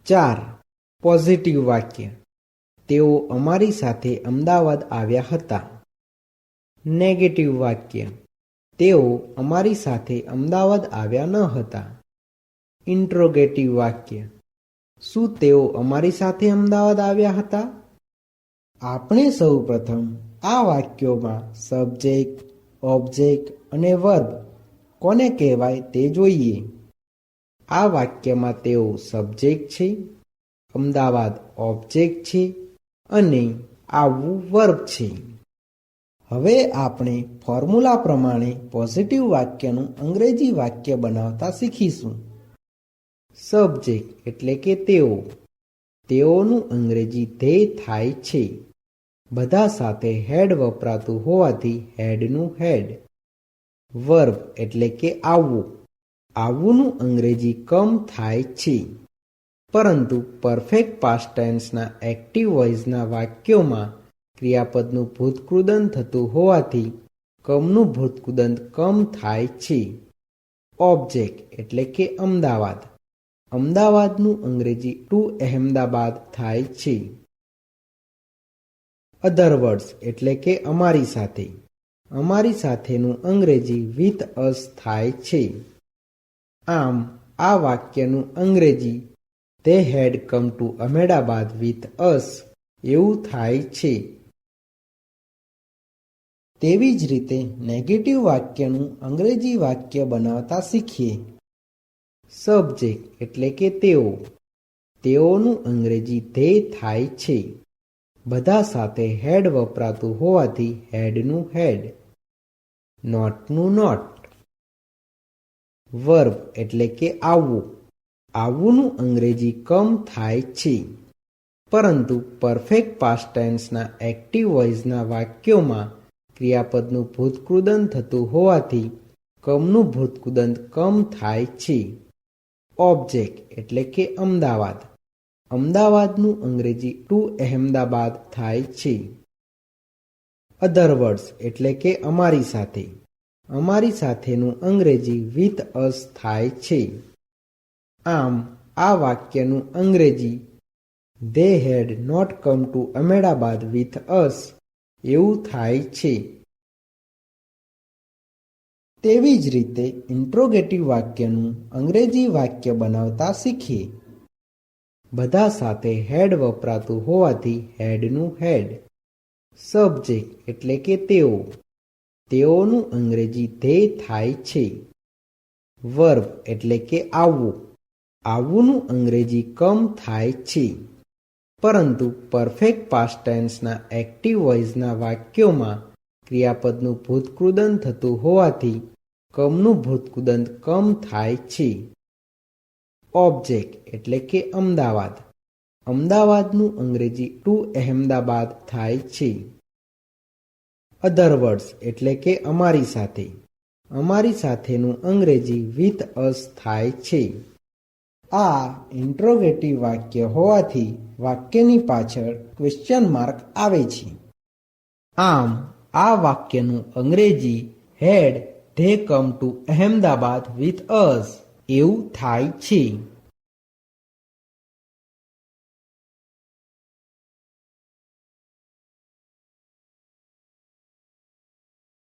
4. Positive વાક્ય. તેઓ અમારી સાથે અમદાવાદ આવ્યા હતા. નેગેટિવ વાક્ય. તેઓ અમારી સાથે અમદાવાદ આવ્યા ન હતા. ઇન્ટ્રોગેટિવ વાક્ય. શું તેઓ અમારી સાથે અમદાવાદ આવ્યા હતા? આપણે સૌ પ્રથમ આ વાક્યોમાં સબ્જેક્ટ, ઓબ્જેક્ટ અને વર્બ કોને કહેવાય તે જોઈએ. આ વાક્યમાં તેઓ સબ્જેક્ટ છે, અમદાવાદ ઓબ્જેક્ટ છે અને આવવું વર્બ છે. હવે આપણે ફોર્મ્યુલા પ્રમાણે પોઝિટિવ વાક્યનું અંગ્રેજી વાક્ય બનાવતા શીખીશું. સબ્જેક્ટ એટલે કે તેઓ. તેઓનું અંગ્રેજી ધે થાય છે. બધા સાથે હેડ વપરાતું હોવાથી હેડનું હેડ. વર્બ એટલે કે આવવું. આવવુંનું અંગ્રેજી કમ થાય છે. પરંતુ પરફેક્ટ પાસ્ટ ટેન્સના એક્ટિવ વોઇસના વાક્યોમાં ક્રિયાપદનું ભૂતકૃદંત થતું હોવાથી કમનું ભૂતકૃદંત કમ થાય છે. ઓબ્જેક્ટ એટલે કે અમદાવાદ. અમદાવાદનું અંગ્રેજી ટુ અહેમદાબાદ થાય છે. અધર વર્ડ્સ એટલે કે અમારી સાથે. અમારી સાથેનું અંગ્રેજી વિથ અસ થાય છે. આમ આ વાક્યનું અંગ્રેજી they had come to Ahmedabad with us એવું થાય છે. તેવી જ રીતે નેગેટિવ વાક્યનું અંગ્રેજી વાક્ય બનાવતા શીખીએ. સબ્જેક્ટ એટલે કે તેઓ. તેઓનું અંગ્રેજી ધે થાય છે. બધા સાથે હેડ વપરાતું હોવાથી હેડનું હેડ. નોટનું નોટ. વર્બ એટલે કે આવવું. આવવુંનું અંગ્રેજી કમ થાય છે. પરંતુ પરફેક્ટ પાસ્ટ ટેન્સના એક્ટિવ વોઇસના વાક્યોમાં ક્રિયાપદનું ભૂતકૃદંત થતું હોવાથી કમનું ભૂતકૃદંત કમ થાય છે. ઓબ્જેક્ટ એટલે કે અમદાવાદ. અમદાવાદનું અંગ્રેજી ટુ અહેમદાબાદ થાય છે. અધર વર્ડ્સ એટલે કે અમારી સાથે. અમારી સાથેનું અંગ્રેજી વિથ અસ થાય છે. આમ આ વાક્યનું અંગ્રેજી they had not come to Ahmedabad with us એવું થાય છે. તેવી જ રીતે ઇન્ટ્રોગેટિવ વાક્યનું અંગ્રેજી વાક્ય બનાવતા શીખીએ. બધા સાથે હેડ વપરાતું હોવાથી હેડનું હેડ. સબ્જેક્ટ એટલે કે તેઓ. તેઓનું અંગ્રેજી ધે થાય છે. વર્બ એટલે કે આવવું. આવવુંનું અંગ્રેજી કમ થાય છે. પરંતુ પરફેક્ટ પાસ્ટ ટેન્સના એક્ટિવ વોઇસના વાક્યોમાં ક્રિયાપદનું ભૂતકૃદંત થતું હોવાથી કમનું ભૂતકૃદંત કમ થાય છે. ઓબ્જેક્ટ એટલે કે અમદાવાદ. અમદાવાદનું અંગ્રેજી ટુ અહેમદાબાદ થાય છે. અધર વર્ડ્સ એટલે કે અમારી સાથે. અમારી સાથેનું અંગ્રેજી વિથ અસ થાય છે. આ ઇન્ટ્રોગેટિવ વાક્ય હોવાથી વાક્યની પાછળ ક્વેશ્ચન માર્ક આવે છે. આમ આ વાક્યનું અંગ્રેજી had they come to Ahmedabad with us એવું થાય છે.